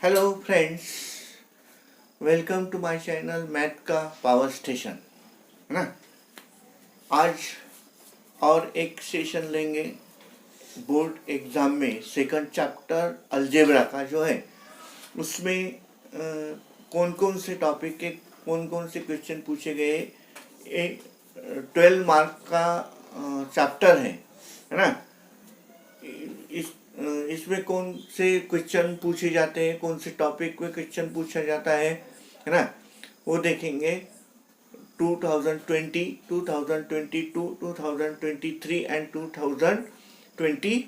Hello friends, welcome to my channel math का power station. है ना। आज और एक सेशन लेंगे बोर्ड एग्ज़ाम में। सेकंड चैप्टर अलजेब्रा का जो है उसमें कौन कौन से टॉपिक के कौन कौन से क्वेश्चन पूछे गए। एक 12 मार्क का चैप्टर है ना। इस इसमें कौन से क्वेश्चन पूछे जाते हैं, कौन से टॉपिक पे क्वेश्चन पूछा जाता है ना, वो देखेंगे। 2020, 2022, 2023 एंड 2025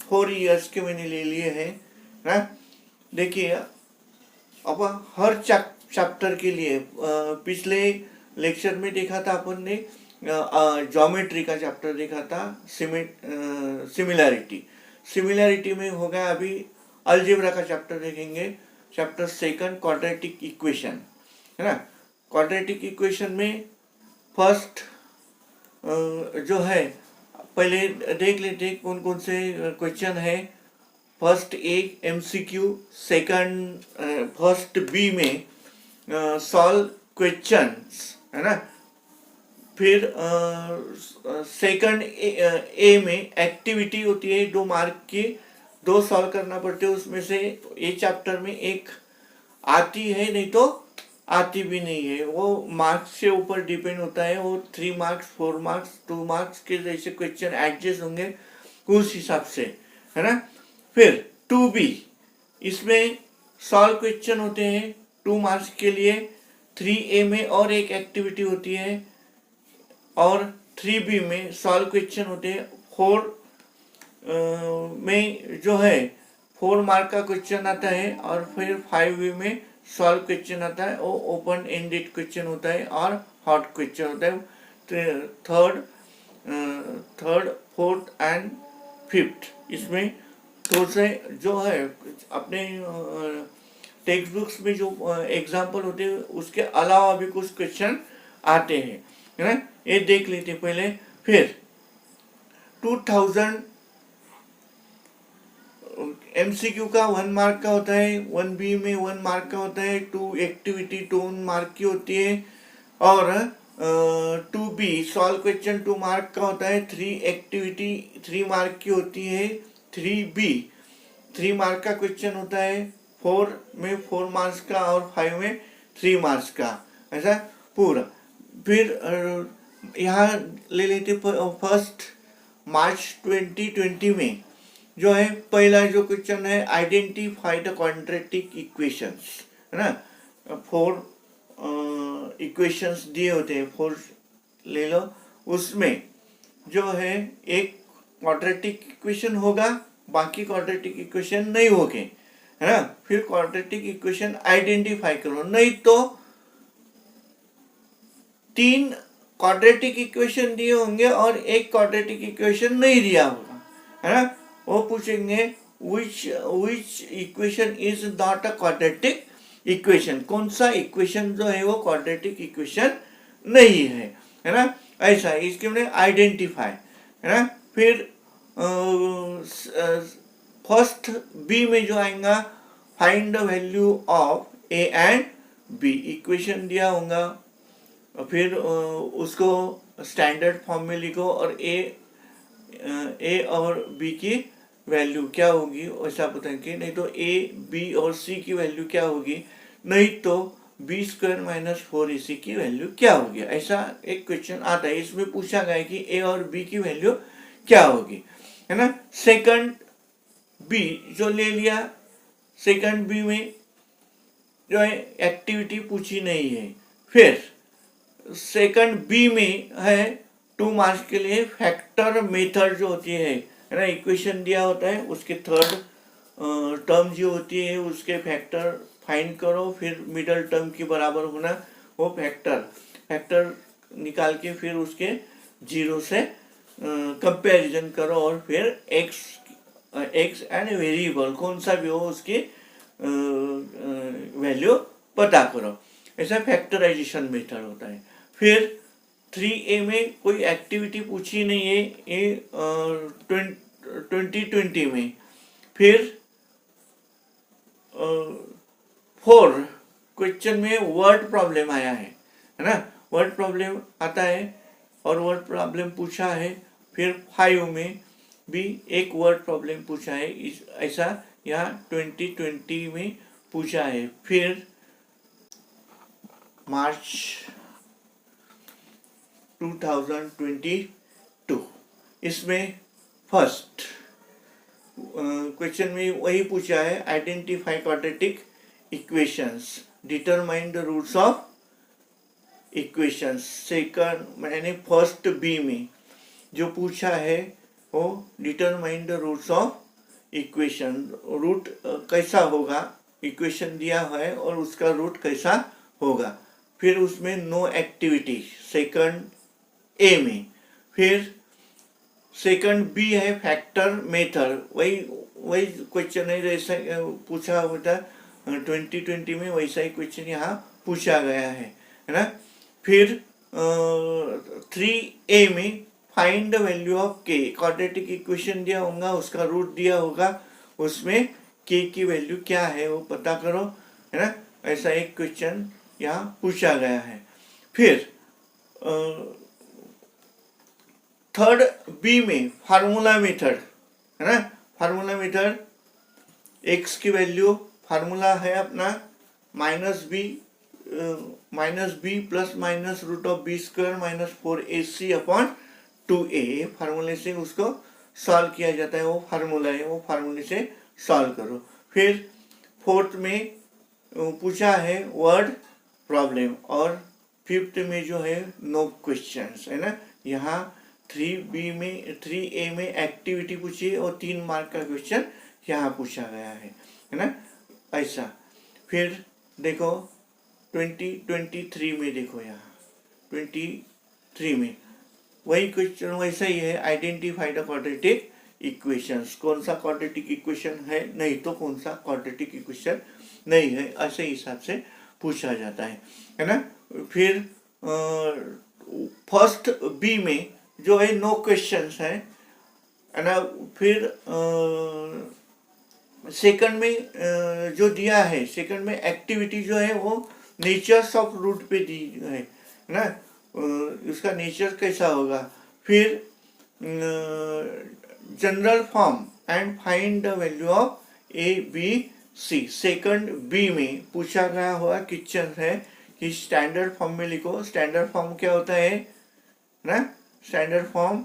4 ईयर्स के मैंने ले लिए हैं ना। देखिए, अब हर चैप्टर के लिए पिछले लेक्चर में देखा था अपन ने, ज्योमेट्री का चैप्टर देखा था। सिमिलैरिटी में हो गया। अभी अलजेब्रा का चैप्टर देखेंगे, चैप्टर सेकंड क्वाड्रेटिक इक्वेशन, है ना। क्वाड्रेटिक इक्वेशन में फर्स्ट जो है, पहले देख लेते हैं कौन कौन से क्वेश्चन है। First A MCQ, second first B में सॉल्व क्वेश्चंस, है ना। फिर सेकंड ए में एक्टिविटी होती है 2 मार्क की, 2 सॉल्व करना पड़ते हैं। उसमें से ए चैप्टर में एक आती है, नहीं तो आती भी नहीं है। वो मार्क्स से ऊपर डिपेंड होता है। वो 3 मार्क्स, 4 मार्क्स, 2 मार्क्स के जैसे क्वेश्चन एडजस्ट होंगे उस हिसाब से, है ना। फिर 2B, इसमें सॉल्व क्वेश्चन होते हैं 2 मार्क्स के लिए। 3A में और एक एक्टिविटी होती है, और 3B में सॉल्व क्वेश्चन होते हैं। 4 में जो है 4 मार्क का क्वेश्चन आता है, और फिर 5B में सॉल्व क्वेश्चन आता है। वो ओपन एंडेड क्वेश्चन होता है और हॉट क्वेश्चन होता है। थर्ड, फोर्थ एंड फिफ्थ, इसमें तो से जो है अपने टेक्स्ट बुक्स में जो एग्जाम्पल होते हैं उसके अलावा भी कुछ क्वेश्चन आते हैं, है ना। ये देख लेते पहले। फिर 2000 एमसीक्यू का 1 मार्क का होता है, 1B में 1 मार्क का होता है, 2 एक्टिविटी 2 मार्क की होती है, और 2B सॉल्व क्वेश्चन 2 मार्क का होता है। 3 एक्टिविटी 3 मार्क की होती है। 3B 3 मार्क का क्वेश्चन होता है। 4 में 4 मार्क्स का, और 5 में 3 मार्क्स का, ऐसा पूरा। फिर यहाँ ले लेते फर्स्ट मार्च 2020 में जो है पहला जो क्वेश्चन है, आइडेंटिफाई द क्वाड्रेटिक इक्वेशंस, है ना। 4 इक्वेशंस दिए होते हैं, 4 ले लो। उसमें जो है एक क्वाड्रेटिक इक्वेशन होगा, बाकी क्वाड्रेटिक इक्वेशन नहीं होंगे, है ना। फिर क्वाड्रेटिक इक्वेशन आइडेंटिफाई करो, नहीं तो 3 क्वाड्रेटिक इक्वेशन दिए होंगे और एक क्वाड्रेटिक इक्वेशन नहीं दिया होगा, है ना। वो पूछेंगे which equation is not a quadratic equation, कौन सा इक्वेशन जो है वो क्वाड्रेटिक इक्वेशन नहीं है ना। ऐसा इसके लिए आइडेंटिफाई, है ना। फिर फर्स्ट बी में जो आएगा, find the value of A and B, equation दिया होगा। फिर उसको स्टैंडर्ड फॉर्म में लिखो, और ए और बी की वैल्यू क्या होगी वैसा बताएंगे। नहीं तो ए, बी और सी की वैल्यू क्या होगी, नहीं तो b² - 4ac की वैल्यू क्या होगी। ऐसा एक क्वेश्चन आता है। इसमें पूछा गया कि ए और बी की वैल्यू क्या होगी, है ना। सेकंड बी जो ले लिया, सेकंड बी में जो है एक्टिविटी पूछी नहीं है। फिर सेकंड बी में है 2 मार्क्स के लिए फैक्टर मेथड जो होती है ना। इक्वेशन दिया होता है, उसके थर्ड टर्म जो होती है उसके फैक्टर फाइंड करो, फिर मिडल टर्म के बराबर होना वो फैक्टर निकाल के फिर उसके 0 से कंपैरिजन करो, और फिर एक्स एंड वेरिएबल कौन सा भी हो उसकी वैल्यू पता करो। ऐसा फैक्टराइजेशन मेथड होता है। फिर 3A में कोई एक्टिविटी पूछी नहीं है, ये 2020 में। फिर 4 क्वेश्चन में वर्ड प्रॉब्लम आया है ना, वर्ड प्रॉब्लम आता है और वर्ड प्रॉब्लम पूछा है। फिर 5 में भी एक वर्ड प्रॉब्लम पूछा है, ऐसा यहाँ 2020 में पूछा है। फिर मार्च 2022 इसमें फर्स्ट क्वेश्चन में वही पूछा है, identify quadratic equations, determine the roots of equations. Second यानी फर्स्ट बी में जो पूछा है वो determine the roots of equation, root कैसा होगा, इक्वेशन दिया है और उसका रूट कैसा होगा। फिर उसमें नो एक्टिविटी सेकंड ए में। फिर सेकंड बी है फैक्टर मेथड, वही क्वेश्चन है जैसा पूछा होता 2020 में, वैसा ही क्वेश्चन यहाँ पूछा गया है ना। फिर 3A में फाइंड द वैल्यू ऑफ के, क्वाड्रेटिक इक्वेशन दिया होगा, उसका रूट दिया होगा, उसमें के की वैल्यू क्या है वो पता करो, है ना। ऐसा एक क्वेश्चन यहाँ पूछा गया है। फिर थर्ड बी में फार्मूला मेथड है ना, फार्मूला मेथड एक्स की वैल्यू फार्मूला है अपना minus B plus minus root of B square minus 4ac upon 2a, फार्मूले से उसको सॉल्व किया जाता है, वो फार्मूला है, वो फार्मूले से सॉल्व करो। फिर फोर्थ में पूछा है वर्ड प्रॉब्लम और फिफ्थ में जो है नो क्वेश्चंस है ना। यहाँ 3A में एक्टिविटी पूछी है और 3 मार्क का क्वेश्चन यहाँ पूछा गया है ना, ऐसा। फिर देखो 2023 में, देखो यहाँ 23 में वही क्वेश्चन वैसा ही है, आइडेंटिफाई द क्वाड्रेटिक इक्वेशंस, कौन सा क्वाड्रेटिक इक्वेशन है, नहीं तो कौन सा क्वाड्रेटिक इक्वेशन नहीं है, ऐसे हिसाब से पूछा जाता है ना। फिर फर्स्ट बी में जो है नो क्वेश्चंस है ना। फिर सेकंड में जो दिया है, सेकंड में एक्टिविटी जो है वो नेचर्स ऑफ रूट पे दी है ना, उसका नेचर कैसा होगा। फिर general form and find the value of A B C, second B में पूछा गया हुआ क्वेश्चन है कि स्टैंडर्ड फॉर्म में लिखो। स्टैंडर्ड फॉर्म क्या होता है ना, standard form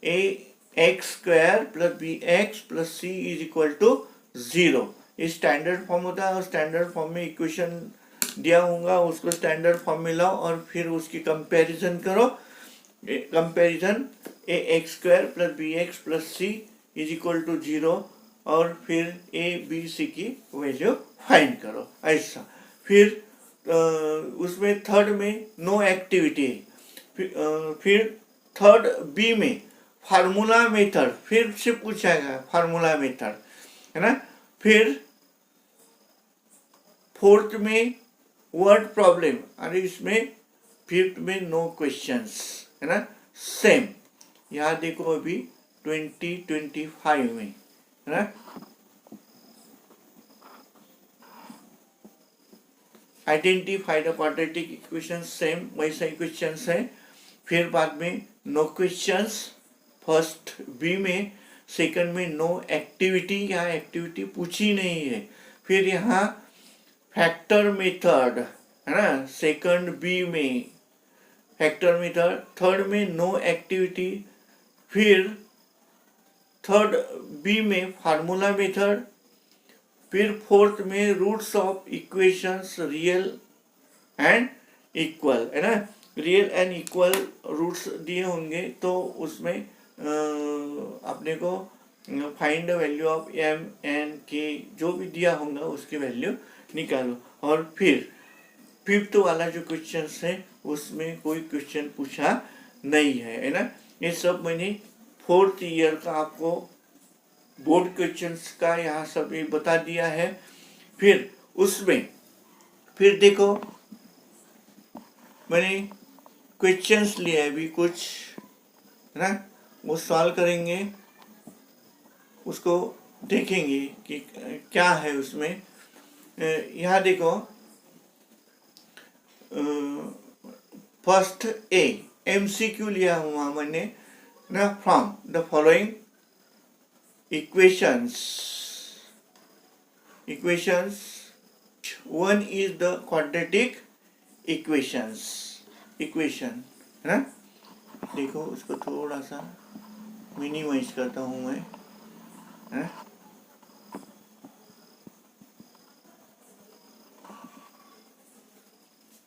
A x square plus B x plus C is equal to 0, ये स्टैंडर्ड फॉर्म होता है। और स्टैंडर्ड फॉर्म में इक्वेशन दिया होगा, उसको स्टैंडर्ड फॉर्म में लाओ और फिर उसकी कंपैरिजन करो। Comparison A x square plus B x plus C is equal to 0 और फिर ए बी सी की वैल्यू फाइंड करो, ऐसा। फिर उसमें थर्ड में नो एक्टिविटी है। फिर थर्ड बी में फार्मूला मेथड फिर से पूछा गया, फार्मूला मेथड है ना। फिर फोर्थ में वर्ड प्रॉब्लम, अरे इसमें फिफ्थ में नो क्वेश्चंस है ना, सेम। यहाँ देखो अभी 2025 में है ना, identify the quadratic equation, same वैसा क्वेश्चंस है। फिर बाद में नो क्वेश्चंस फर्स्ट बी में, सेकंड में नो एक्टिविटी, यहाँ एक्टिविटी पूछी नहीं है। फिर यहाँ फैक्टर मेथड है ना, सेकंड बी में फैक्टर मेथड, थर्ड में नो एक्टिविटी। फिर थर्ड बी में फार्मूला मेथड। फिर फोर्थ में roots of equations real and equal है ना, रियल एंड इक्वल रूट्स दिए होंगे तो उसमें अपने को find the value of M N के जो भी दिया होगा उसकी वैल्यू निकालो। और फिर फिफ्थ वाला जो क्वेश्चन है उसमें कोई क्वेश्चन पूछा नहीं है ना। ये सब मैंने फोर्थ ईयर का आपको बोर्ड क्वेश्चंस का यहाँ सब ये बता दिया है। फिर उसमें फिर देखो मैंने क्वेश्चंस लिए अभी कुछ है ना, वो सॉल्व करेंगे, उसको देखेंगे कि क्या है उसमें। यहाँ देखो फर्स्ट ए MCQ लिया हुआ मैंने ना, from the following equations one is the quadratic equation है ना। देखो उसको थोड़ा सा मिनिमाइज करता हूँ मैं, है ना।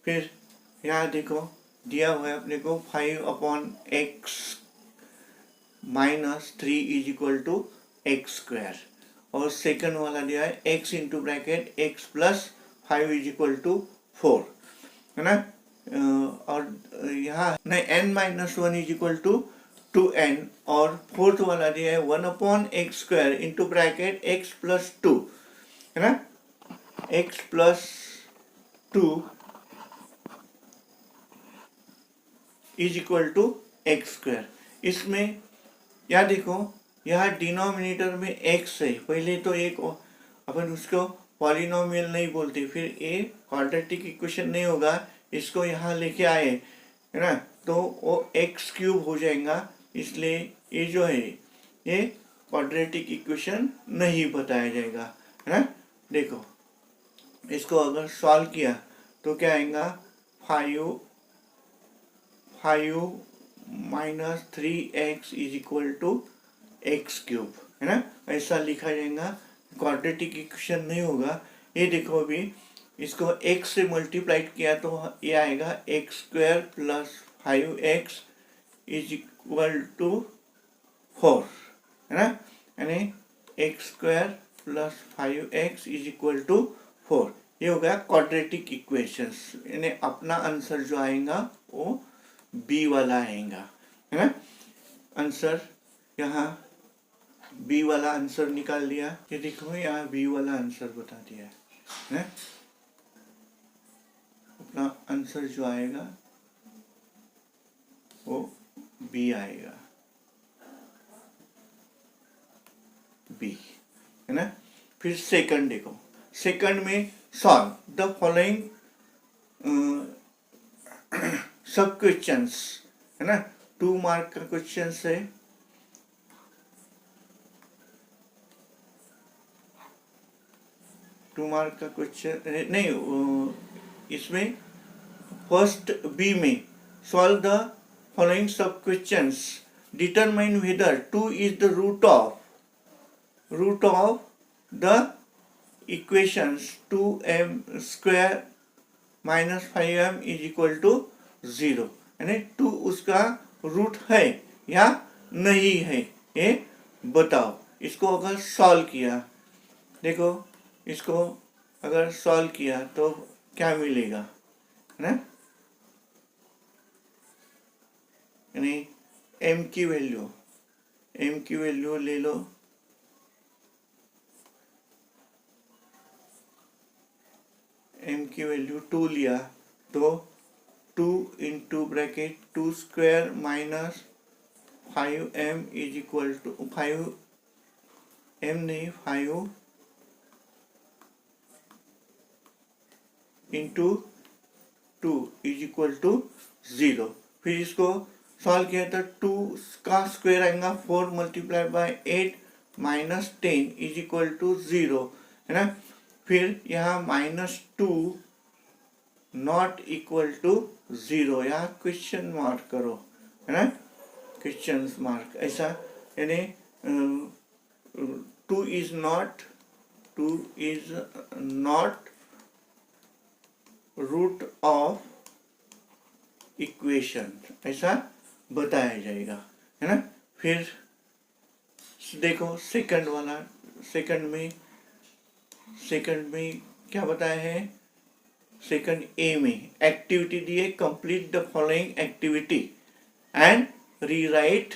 फिर यहाँ देखो दिया हुआ है अपने को 5/x minus 3 is equal to x square, और सेकंड वाला दिया है x into bracket x plus 5 is equal to 4, है ना। और यहाँ नहीं n minus 1 is equal to 2n, और फोर्थ वाला दिया है 1/x square into bracket x plus 2, है ना, x plus 2 is equal to x square. इसमें या देखो यहाँ डिनोमिनेटर में x है, पहले तो एक अपन उसको पॉलिनोमियल नहीं बोलते, फिर ये क्वाड्रेटिक इक्वेशन नहीं होगा, इसको यहाँ लेके आए, है ना, तो वो x क्यूब हो जाएगा, इसलिए ये जो है ये क्वाड्रेटिक इक्वेशन नहीं बताया जाएगा, है ना। देखो इसको अगर सॉल्व किया तो क्या आएगा, 5 minus 3x is equal to x cube, है ना, ऐसा लिखा जाएगा, क्वाड्रेटिक इक्वेशन नहीं होगा। ये देखो अभी इसको x से मल्टीप्लाइड किया तो ये आएगा x square plus 5x is equal to 4, है ना, यानी x square plus 5x is equal to 4, ये हो गया क्वाड्रेटिक इक्वेशंस, यानी अपना आंसर जो आएगा वो बी वाला आएगा, है ना। आंसर यहाँ बी वाला आंसर निकाल दिया, ये देखो यहाँ बी वाला आंसर बता दिया है, अपना आंसर जो आएगा वो बी आएगा, बी, है ना। फिर सेकंड देखो, सेकंड में solve the following sub questions, है ना, 2 मार्क का क्वेश्चन है। टू मार्क का क्वेश्चन नहीं, इसमें फर्स्ट बी में solve the following sub questions, determine whether 2 is the root of the equations 2m square minus 5m is equal to 0, यानी 2 उसका रूट है या नहीं है, ये बताओ। इसको अगर सॉल्व किया, देखो इसको अगर सॉल्व किया तो क्या मिलेगा, है ना, यानी m की वैल्यू ले लो, m की वैल्यू 2 लिया तो 2 into bracket 2 square minus 5m is equal to 5m नहीं 5 इंटू 2 इज इक्वल टू 0। फिर इसको सॉल्व किया तो 2 का स्क्वायर आएगा 4 multiply by 8 minus 10 is equal to 0, है ना। फिर यहाँ -2 नॉट इक्वल टू 0, यहाँ क्वेश्चन मार्क करो, है ना, क्वेश्चन मार्क ऐसा, यानी 2 is not root of equation, ऐसा बताया जाएगा, है ना। फिर देखो सेकंड वाला, सेकंड में क्या बताया है, सेकंड ए में एक्टिविटी दिए, complete the following activity and rewrite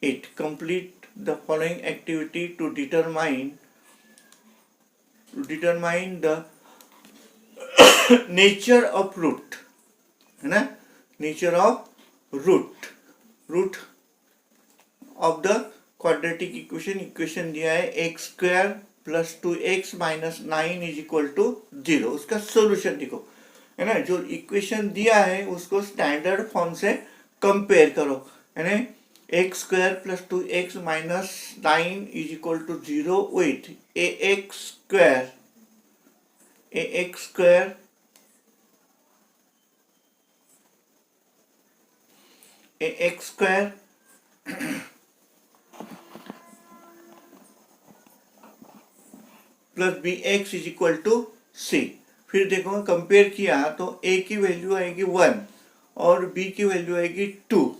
it, complete the following activity to determine the nature of root, है ना, nature of root of the quadratic equation दिया है x square plus 2x minus 9 is equal to 0। उसका solution देखो, है ना, जो equation दिया है उसको स्टैंडर्ड फॉर्म से कंपेयर करो, है ना। X square plus 2x minus 9 is equal to 0 with X square plus B X is equal to C. फिर देखो कंपेयर किया तो a की वैल्यू आएगी 1 और b की वैल्यू आएगी 2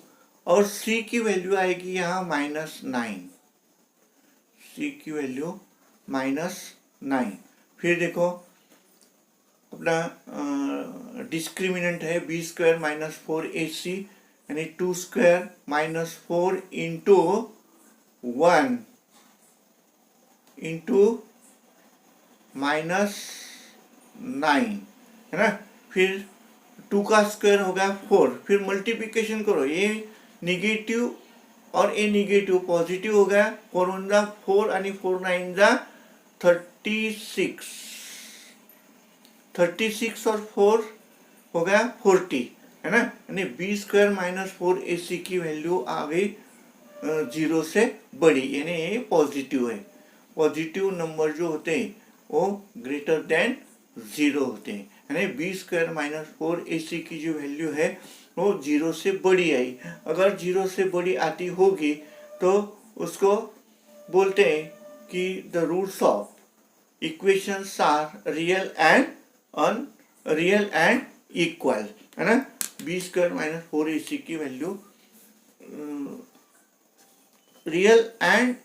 और c की वैल्यू आएगी यहाँ -9। c की वैल्यू -9। फिर देखो अपना डिस्क्रिमिनेंट है बी स्क्वायर माइनस 4ac यानी 2 स्क्वायर माइनस 4 इंटू 1 इंटू -9, है ना। फिर 2 का स्क्वायर हो गया 4, फिर मल्टीप्लिकेशन करो, ये निगेटिव और ए निगेटिव पॉजिटिव हो गया, 4 1 जा 4 आणि 4 9 जा 36 और 4 हो गया 40, है ना। यानी बी स्क्वायर माइनस 4ac की वैल्यू आ गई 0 से बड़ी, यानी ये पॉजिटिव है। पॉजिटिव नंबर जो होते हैं वो ग्रेटर देन 0 होते हैं, यानी बी स्क्वायर माइनस 4ac की जो वैल्यू है वो 0 से बड़ी आई। अगर 0 से बड़ी आती होगी तो उसको बोलते हैं कि the roots of equations are real and unreal and equal, है ना। बी स्क्वायर माइनस 4ac की वैल्यू रियल एंड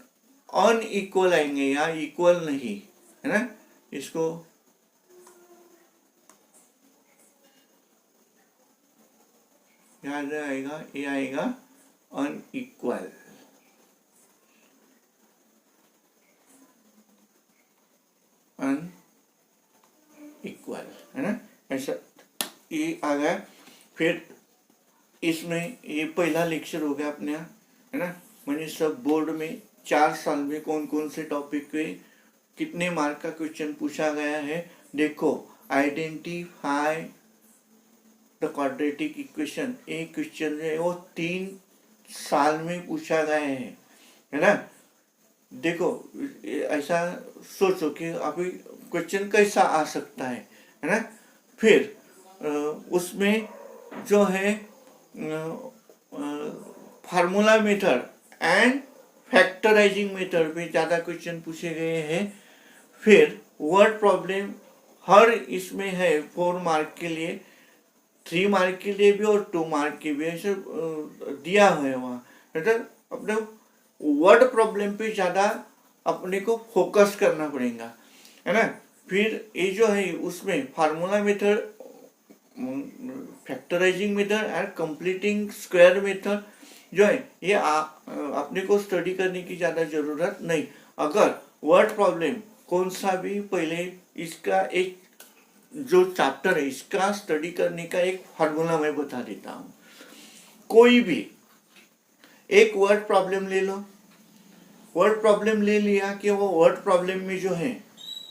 अनइक्वल आएंगे, यहाँ इक्वल नहीं, है ना। इसको याद आएगा, ये आएगा अनइक्वल। अनइक्वल, है ना, ऐसा ये आ गया। फिर इसमें ये पहला लेक्चर हो गया अपने, है ना। मैंने सब बोर्ड में 4 साल में कौन कौन से टॉपिक पे कितने मार्क का क्वेश्चन पूछा गया है देखो। आइडेंटिफाई द क्वाड्रेटिक इक्वेशन, एक क्वेश्चन है वो 3 साल में पूछा गया है ना। देखो ऐसा सोचो कि अभी क्वेश्चन कैसा आ सकता है ना। फिर उसमें जो है formula method and factorising method पे ज़्यादा क्वेश्चन पूछे गए हैं। फिर वर्ड प्रॉब्लम हर इसमें है 4 मार्क के लिए, 3 मार्क के लिए भी और 2 मार्क के भी, ऐसे दिया है वहाँ। मतलब अपने वर्ड प्रॉब्लम पे ज़्यादा अपने को फोकस करना पड़ेगा, है ना। फिर ये जो है उसमें formula method, factorising method and completing square method जो है ये अपने को स्टडी करने की ज़्यादा ज़रूरत नहीं। अगर वर्ड प्रॉब्लम कौन सा भी पहले इसका एक जो चैप्टर है इसका स्टडी करने का एक फार्मूला मैं बता देता हूँ। कोई भी एक वर्ड प्रॉब्लम ले लो, वर्ड प्रॉब्लम ले लिया कि वो वर्ड प्रॉब्लम में जो है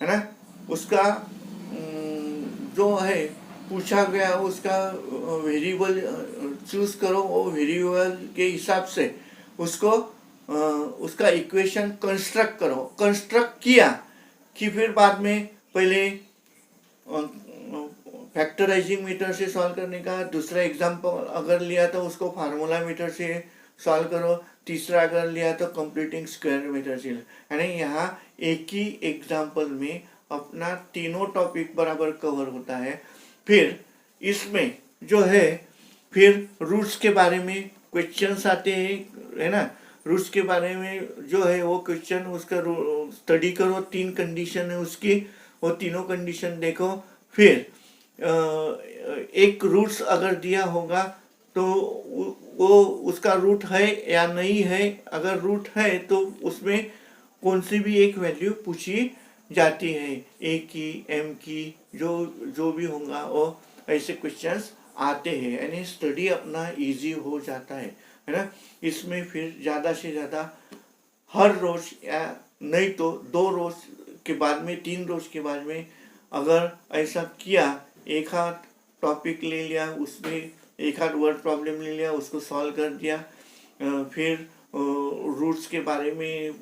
ना उसका जो है पूछा गया उसका वेरिएबल चूज करो, वो वेरिएबल के हिसाब से उसको उसका इक्वेशन कंस्ट्रक्ट करो। कंस्ट्रक्ट किया कि फिर बाद में पहले फैक्टराइजिंग मेथड से सॉल्व करने का, दूसरा एग्जाम्पल अगर लिया तो उसको फार्मूला मेथड से सॉल्व करो, तीसरा अगर लिया तो कंप्लीटिंग स्क्वायर मेथड से, यानी यहाँ एक ही एग्जाम्पल में अपना तीनों टॉपिक बराबर कवर होता है। फिर इसमें जो है फिर रूट्स के बारे में क्वेश्चंस आते हैं, है ना। रूट्स के बारे में जो है वो क्वेश्चन उसका स्टडी करो, 3 कंडीशन है उसकी, वो तीनों कंडीशन देखो। फिर एक रूट्स अगर दिया होगा तो वो उसका रूट है या नहीं है, अगर रूट है तो उसमें कौन सी भी एक वैल्यू पूछी जाती है, ए की, एम की, जो भी होगा वो ऐसे क्वेश्चंस आते हैं, यानी स्टडी अपना इजी हो जाता है ना। इसमें फिर ज़्यादा से ज़्यादा हर रोज या नहीं तो 2 रोज के बाद में 3 रोज के बाद में अगर ऐसा किया, एक हाथ टॉपिक ले लिया, उसमें एक हाथ वर्ड प्रॉब्लम ले लिया, उसको सॉल्व कर दिया, फिर रूट्स के बारे में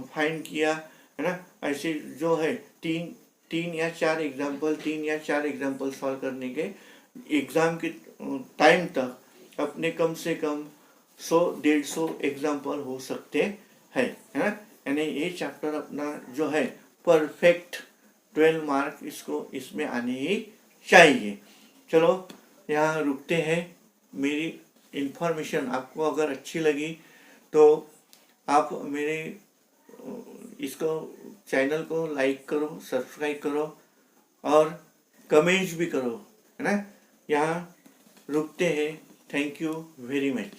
फाइंड किया, है ना। ऐसे जो है तीन या चार एग्जाम्पल सॉल्व करने के एग्ज़ाम के टाइम तक अपने कम से कम 100-150 एग्जाम्पल हो सकते हैं, है ना। यानी ये चैप्टर अपना जो है परफेक्ट 12 मार्क इसको इसमें आने ही चाहिए। चलो यहाँ रुकते हैं। मेरी इन्फॉर्मेशन आपको अगर अच्छी लगी तो आप मेरे इसको चैनल को लाइक करो, सब्सक्राइब करो और कमेंट्स भी करो, है ना। यहाँ रुकते हैं। Thank you very much.